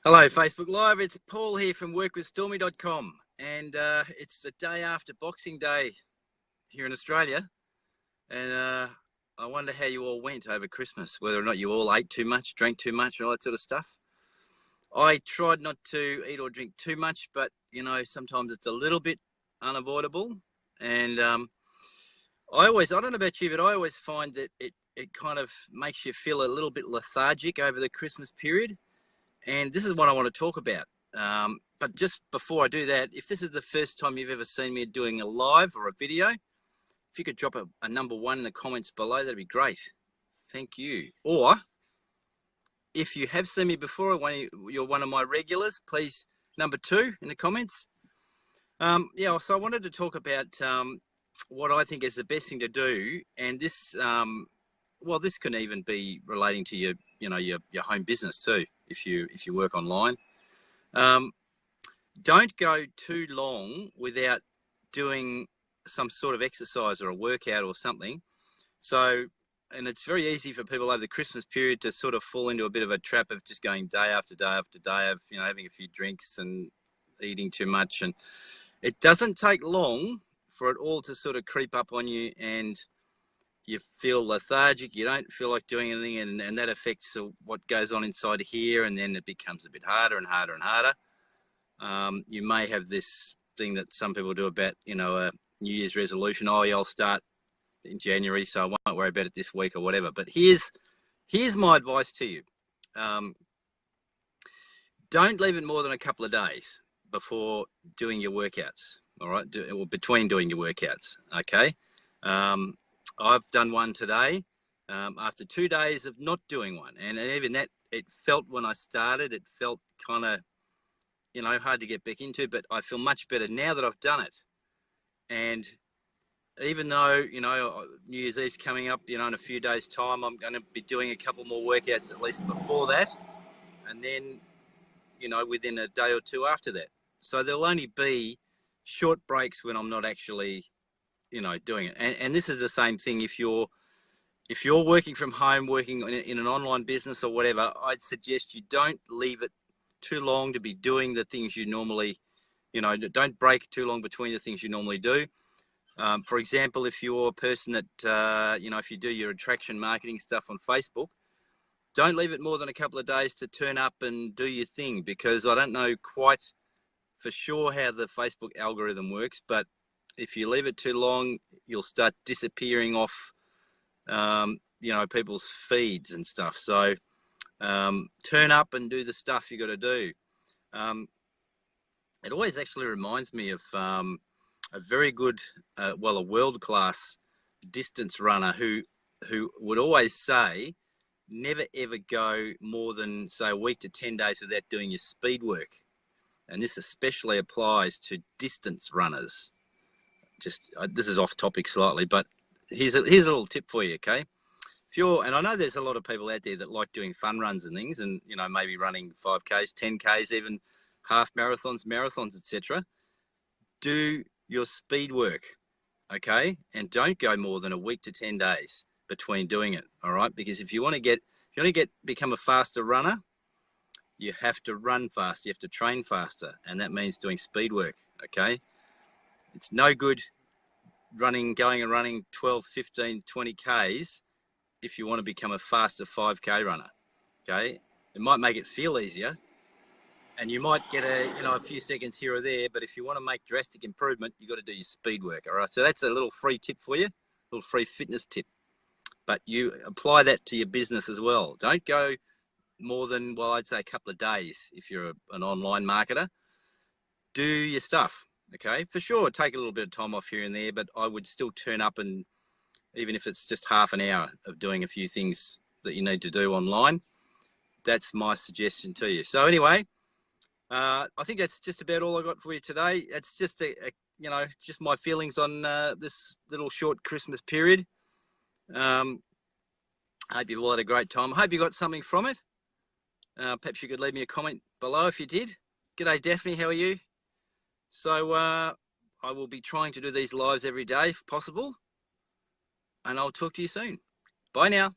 Hello, Facebook Live. It's Paul here from workwithstormy.com, and it's the day after Boxing Day here in Australia, and I wonder how you all went over Christmas, whether or not you all ate too much, drank too much, and all that sort of stuff. I tried not to eat or drink too much, but, sometimes it's a little bit unavoidable, and I don't know about you, but I always find that it kind of makes you feel a little bit lethargic over the Christmas period. And this is what I want to talk about. But just before I do that, if this is the first time you've ever seen me doing a live or a video, if you could drop a number 1 in the comments below, that'd be great. Thank you. Or if you have seen me before, you're one of my regulars, please, number 2 in the comments. So I wanted to talk about what I think is the best thing to do. And this, this can even be relating to your home business too, if you work online. Don't go too long without doing some sort of exercise or a workout or something. So, and it's very easy for people over the Christmas period to sort of fall into a bit of a trap of just going day after day after day of, having a few drinks and eating too much. And it doesn't take long for it all to sort of creep up on you, and you feel lethargic, you don't feel like doing anything, and that affects what goes on inside here, and then it becomes a bit harder and harder and harder. You may have this thing that some people do about, a New Year's resolution. Oh, yeah, I'll start in January, so I won't worry about it this week or whatever. But here's my advice to you. Don't leave it more than a couple of days before doing your workouts, all right? Or between doing your workouts, okay? I've done one today after 2 days of not doing one. And even that, it felt when I started, it felt kind of, hard to get back into, but I feel much better now that I've done it. And even though, New Year's Eve's coming up, in a few days' time, I'm going to be doing a couple more workouts at least before that. And then, within a day or two after that. So there'll only be short breaks when I'm not actually doing it. And this is the same thing if you're working from home, working in an online business or whatever. I'd suggest you don't leave it too long to be doing the things you normally, don't break too long between the things you normally do. For example, if you're a person that, if you do your attraction marketing stuff on Facebook, don't leave it more than a couple of days to turn up and do your thing, because I don't know quite for sure how the Facebook algorithm works, but if you leave it too long, you'll start disappearing off, people's feeds and stuff. So turn up and do the stuff you got to do. It always actually reminds me of a very good, a world-class distance runner who would always say, never ever go more than, say, a week to 10 days without doing your speed work. And this especially applies to distance runners. This is off topic slightly, but here's a little tip for you, okay? And I know there's a lot of people out there that like doing fun runs and things, and maybe running 5Ks, 10Ks, even half marathons, etc. Do your speed work, okay? And don't go more than a week to 10 days between doing it, all right? Because if you want to become a faster runner, you have to run fast, you have to train faster, and that means doing speed work, okay? It's no good going and running 12, 15, 20 Ks if you want to become a faster 5K runner, okay? It might make it feel easier, and you might get a few seconds here or there, but if you want to make drastic improvement, you've got to do your speed work, all right? So that's a little free tip for you, a little free fitness tip. But you apply that to your business as well. Don't go more than, I'd say a couple of days if you're an online marketer. Do your stuff, okay? For sure, take a little bit of time off here and there, but I would still turn up, and even if it's just half an hour of doing a few things that you need to do online, that's my suggestion to you. So anyway, I think that's just about all I got for you today. It's just just my feelings on this little short Christmas period. I hope you've all had a great time. I hope you got something from it. Perhaps you could leave me a comment below if you did. G'day, Daphne. How are you? So I will be trying to do these lives every day if possible. And I'll talk to you soon. Bye now.